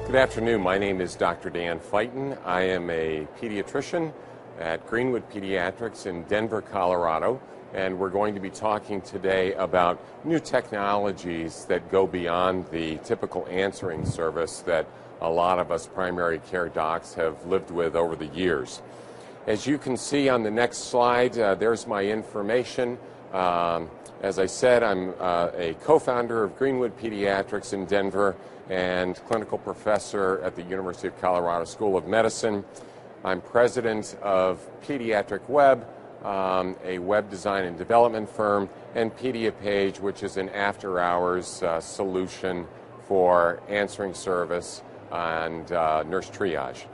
Good afternoon. My name is Dr. Dan Feiten. I am a pediatrician at Greenwood Pediatrics in Denver, Colorado, and we're going to be talking today about new technologies that go beyond the typical answering service that a lot of us primary care docs have lived with over the years. As you can see on the next slide, there's my information. As I said, I'm a co-founder of Greenwood Pediatrics in Denver and clinical professor at the University of Colorado School of Medicine. I'm president of Pediatric Web, a web design and development firm, and PediaPage, which is an after-hours solution for answering service and nurse triage.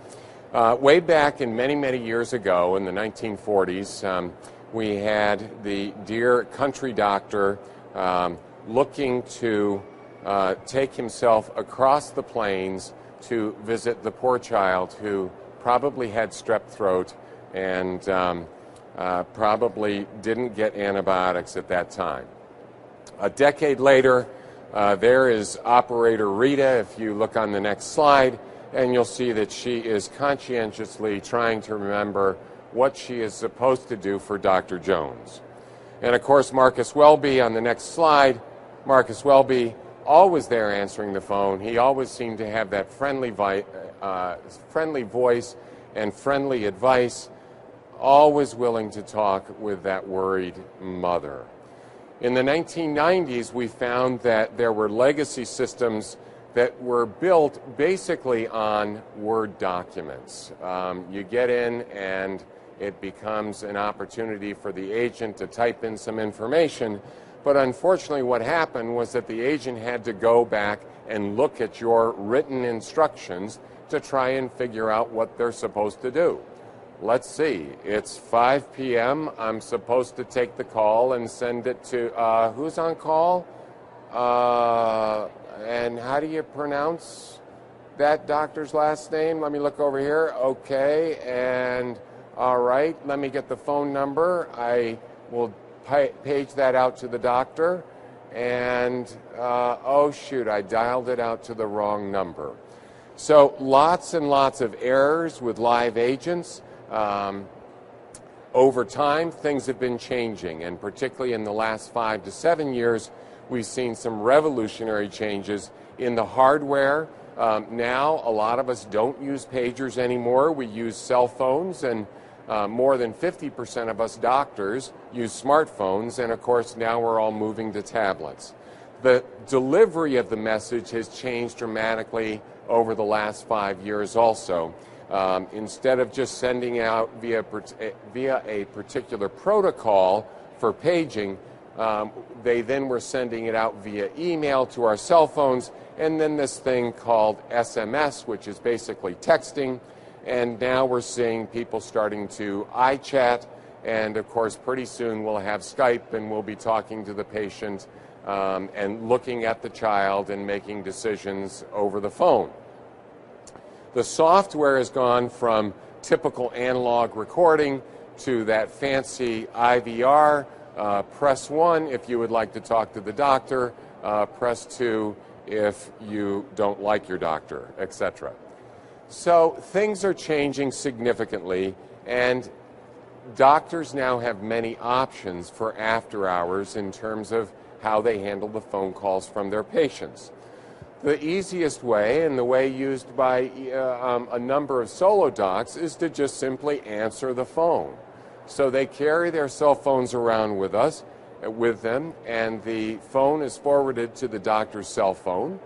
Way back in many years ago in the 1940s, we had the dear country doctor looking to take himself across the plains to visit the poor child who probably had strep throat and probably didn't get antibiotics at that time. A decade later, there is Operator Rita, if you look on the next slide, and you'll see that she is conscientiously trying to remember what she is supposed to do for Dr. Jones. And of course, Marcus Welby on the next slide. Marcus Welby, always there answering the phone. He always seemed to have that friendly voice and friendly advice, always willing to talk with that worried mother. In the 1990s, we found that there were legacy systems that were built basically on Word documents. You get in and it becomes an opportunity for the agent to type in some information. But unfortunately, what happened was that the agent had to go back and look at your written instructions to try and figure out what they're supposed to do. Let's see, it's 5 p.m. I'm supposed to take the call and send it to, who's on call? And how do you pronounce that doctor's last name? Let me look over here. Okay, and all right, let me get the phone number. I will page that out to the doctor, and oh shoot, I dialed it out to the wrong number. So lots and lots of errors with live agents. Over time, things have been changing, and particularly in the last 5 to 7 years, we've seen some revolutionary changes in the hardware. Now, a lot of us don't use pagers anymore. We use cell phones, and more than 50% of us doctors use smartphones, and of course now we're all moving to tablets. The delivery of the message has changed dramatically over the last 5 years also. Instead of just sending out via a particular protocol for paging, they then were sending it out via email to our cell phones, and then this thing called SMS, which is basically texting. And now we're seeing people starting to iChat, and of course pretty soon we'll have Skype, and we'll be talking to the patient and looking at the child and making decisions over the phone. The software has gone from typical analog recording to that fancy IVR. Press 1 if you would like to talk to the doctor, press 2 if you don't like your doctor, etc. So things are changing significantly, and doctors now have many options for after hours in terms of how they handle the phone calls from their patients. The easiest way, and the way used by a number of solo docs, is to just simply answer the phone. So they carry their cell phones around with them, and the phone is forwarded to the doctor's cell phone,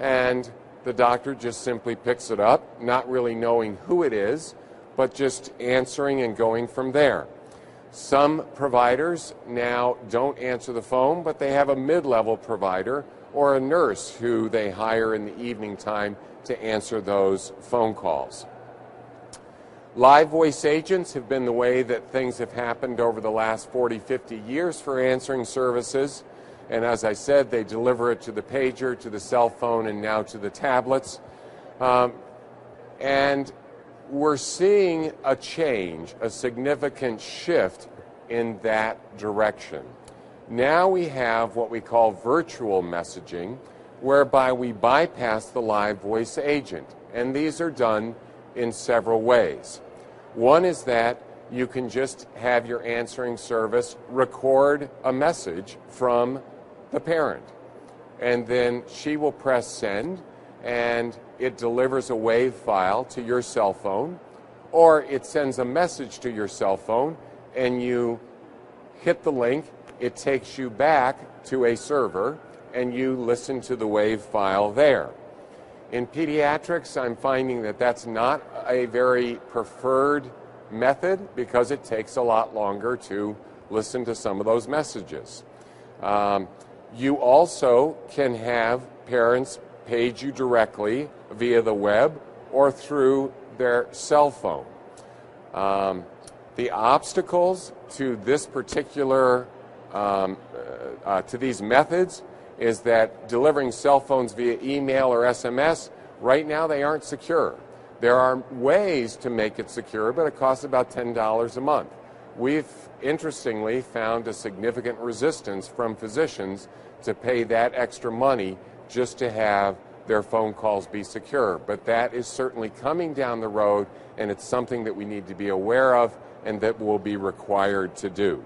and the doctor just simply picks it up, not really knowing who it is, but just answering and going from there. Some providers now don't answer the phone, but they have a mid-level provider or a nurse who they hire in the evening time to answer those phone calls. Live voice agents have been the way that things have happened over the last 40, 50 years for answering services. And as I said, they deliver it to the pager, to the cell phone, and now to the tablets. And we're seeing a change, a significant shift in that direction. Now we have what we call virtual messaging, whereby we bypass the live voice agent. And these are done in several ways. One is that you can just have your answering service record a message from the parent. And then she will press send, and it delivers a WAV file to your cell phone, or it sends a message to your cell phone, and you hit the link, it takes you back to a server, and you listen to the WAV file there. In pediatrics, I'm finding that that's not a very preferred method because it takes a lot longer to listen to some of those messages. You also can have parents page you directly via the web or through their cell phone. The obstacles to this particular, to these methods is that delivering cell phones via email or SMS, right now they aren't secure. There are ways to make it secure, but it costs about $10 a month. We've, interestingly, found a significant resistance from physicians to pay that extra money just to have their phone calls be secure. But that is certainly coming down the road, and it's something that we need to be aware of and that will be required to do.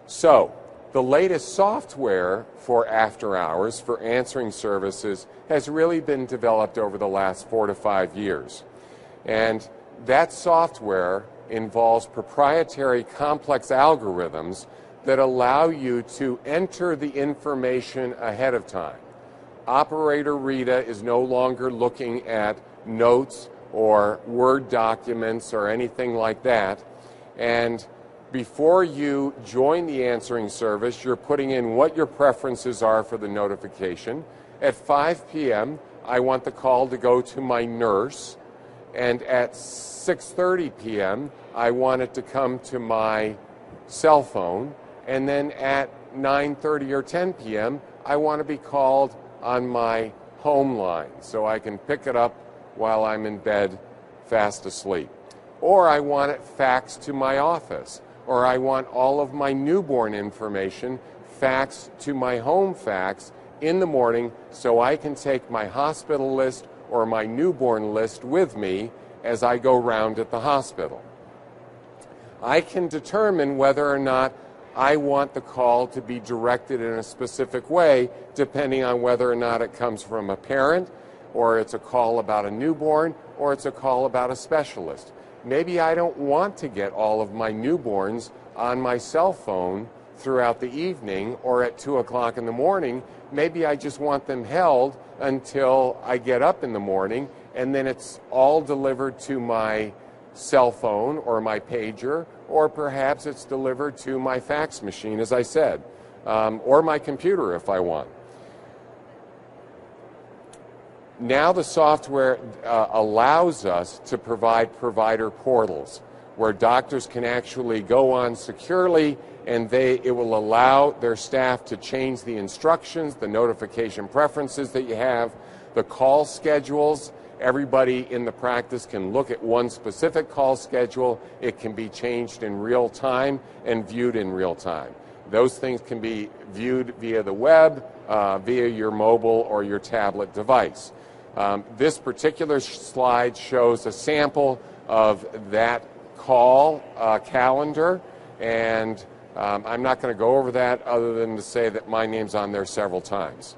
So, the latest software for after hours, for answering services, has really been developed over the last 4 to 5 years. And that software involves proprietary complex algorithms that allow you to enter the information ahead of time. Operator Rita is no longer looking at notes or Word documents or anything like that. And before you join the answering service, you're putting in what your preferences are for the notification. At 5 p.m., I want the call to go to my nurse. And at 6:30 p.m., I want it to come to my cell phone. And then at 9:30 or 10 p.m., I want to be called on my home line so I can pick it up while I'm in bed fast asleep. Or I want it faxed to my office. Or I want all of my newborn information faxed to my home fax in the morning so I can take my hospital list or my newborn list with me as I go round at the hospital. I can determine whether or not I want the call to be directed in a specific way depending on whether or not it comes from a parent, or it's a call about a newborn, or it's a call about a specialist. Maybe I don't want to get all of my newborns on my cell phone throughout the evening or at 2 o'clock in the morning. Maybe I just want them held until I get up in the morning, and then it's all delivered to my cell phone or my pager, or perhaps it's delivered to my fax machine, as I said, or my computer if I want. Now the software allows us to provide provider portals where doctors can actually go on securely, and it will allow their staff to change the instructions, the notification preferences that you have, the call schedules. Everybody in the practice can look at one specific call schedule. It can be changed in real time and viewed in real time. Those things can be viewed via the web, via your mobile or your tablet device. This particular slide shows a sample of that call calendar, and I'm not going to go over that other than to say that my name's on there several times.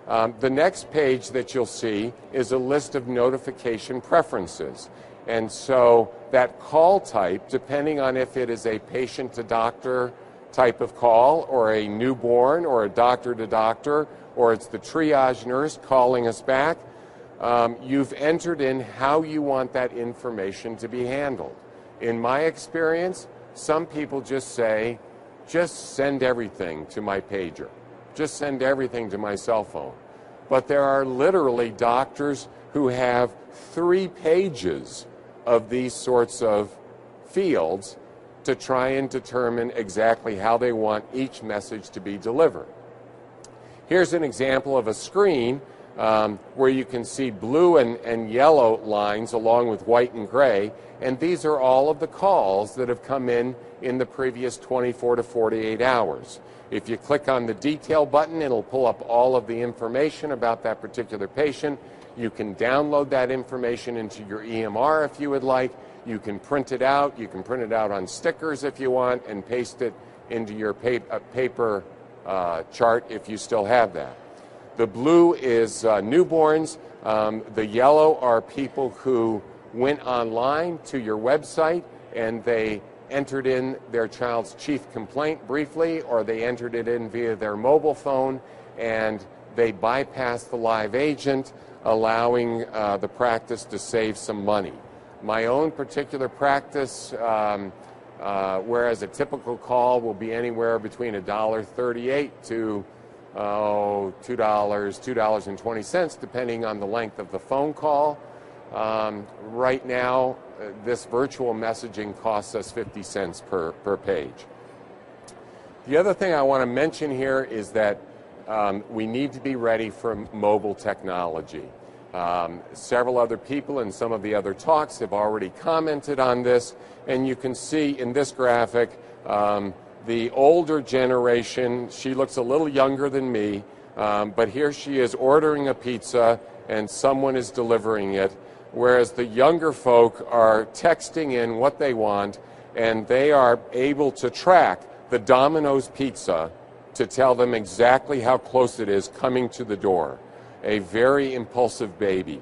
The next page that you'll see is a list of notification preferences. And so that call type, depending on if it is a patient-to-doctor type of call, or a newborn, or a doctor-to-doctor, or it's the triage nurse calling us back, you've entered in how you want that information to be handled. In my experience, some people just say, just send everything to my pager. Just send everything to my cell phone. But there are literally doctors who have 3 pages of these sorts of fields to try and determine exactly how they want each message to be delivered. Here's an example of a screen where you can see blue and yellow lines along with white and gray, and these are all of the calls that have come in the previous 24 to 48 hours. If you click on the detail button, it'll pull up all of the information about that particular patient. You can download that information into your EMR if you would like. You can print it out. You can print it out on stickers if you want and paste it into your paper chart if you still have that. The blue is newborns. The yellow are people who went online to your website and they entered in their child's chief complaint briefly, or they entered it in via their mobile phone and they bypassed the live agent, allowing the practice to save some money. My own particular practice, whereas a typical call will be anywhere between $1.38 to $2.20, depending on the length of the phone call. Right now, this virtual messaging costs us 50 cents per page. The other thing I want to mention here is that we need to be ready for mobile technology. Several other people in some of the other talks have already commented on this, and you can see in this graphic the older generation. She looks a little younger than me, but here she is ordering a pizza and someone is delivering it, whereas the younger folk are texting in what they want, and they are able to track the Domino's pizza to tell them exactly how close it is coming to the door. A very impulsive baby.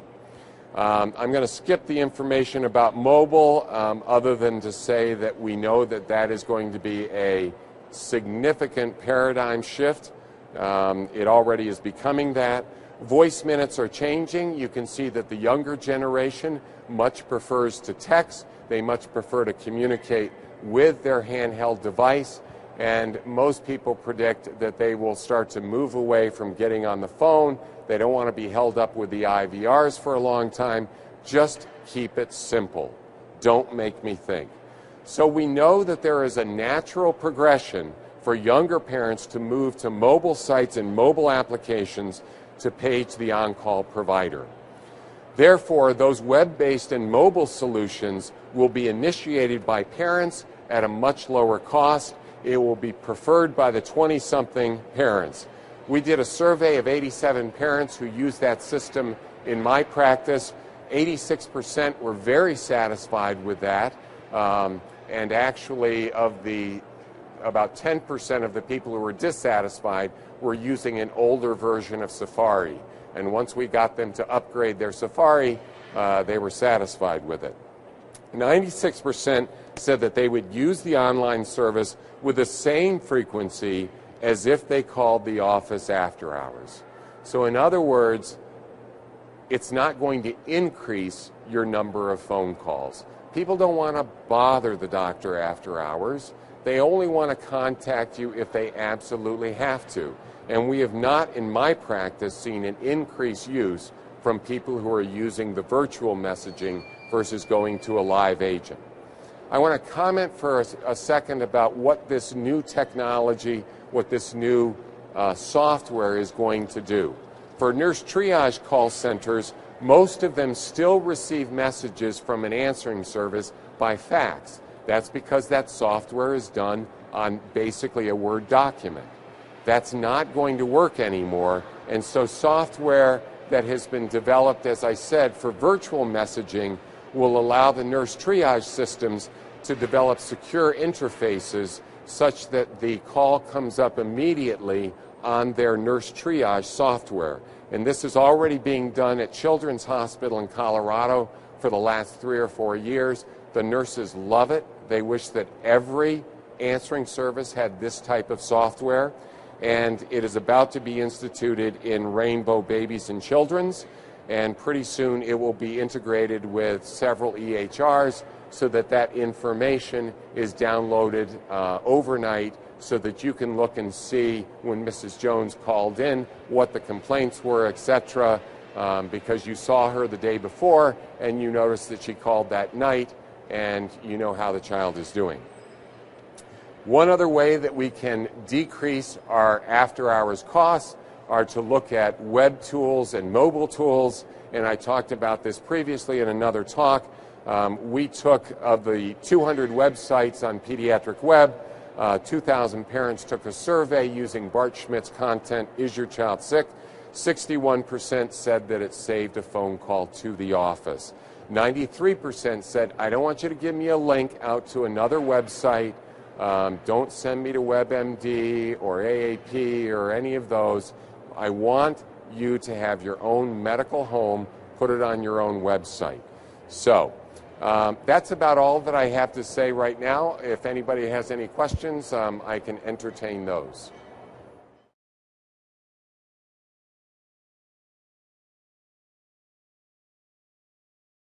I'm going to skip the information about mobile other than to say that we know that that is going to be a significant paradigm shift. It already is becoming that. Voice minutes are changing. You can see that the younger generation much prefers to text. They much prefer to communicate with their handheld device. And most people predict that they will start to move away from getting on the phone. They don't want to be held up with the IVRs for a long time. Just keep it simple. Don't make me think. So we know that there is a natural progression for younger parents to move to mobile sites and mobile applications to page the on-call provider. Therefore, those web-based and mobile solutions will be initiated by parents at a much lower cost. It will be preferred by the 20-something parents. We did a survey of 87 parents who used that system in my practice. 86% were very satisfied with that, and actually of the about 10% of the people who were dissatisfied were using an older version of Safari. And once we got them to upgrade their Safari, they were satisfied with it. 96% said that they would use the online service with the same frequency as if they called the office after hours. So in other words, it's not going to increase your number of phone calls. People don't want to bother the doctor after hours. They only want to contact you if they absolutely have to. And we have not, in my practice, seen an increased use from people who are using the virtual messaging versus going to a live agent. I want to comment for a second about what this new technology, what this new software is going to do. For nurse triage call centers, most of them still receive messages from an answering service by fax. That's because that software is done on basically a Word document. That's not going to work anymore, and so software that has been developed, as I said, for virtual messaging will allow the nurse triage systems to develop secure interfaces such that the call comes up immediately on their nurse triage software. And this is already being done at Children's Hospital in Colorado for the last 3 or 4 years. The nurses love it. They wish that every answering service had this type of software. And it is about to be instituted in Rainbow Babies and Children's. And pretty soon it will be integrated with several EHRs so that that information is downloaded overnight so that you can look and see when Mrs. Jones called in what the complaints were, etc., because you saw her the day before and you noticed that she called that night and you know how the child is doing. One other way that we can decrease our after-hours costs are to look at web tools and mobile tools, and I talked about this previously in another talk. We took, of the 200 websites on Pediatric Web, 2,000 parents took a survey using Bart Schmidt's content, Is Your Child Sick? 61% said that it saved a phone call to the office. 93% said, I don't want you to give me a link out to another website. Don't send me to WebMD or AAP or any of those. I want you to have your own medical home, put it on your own website. So that's about all that I have to say right now. If anybody has any questions, I can entertain those.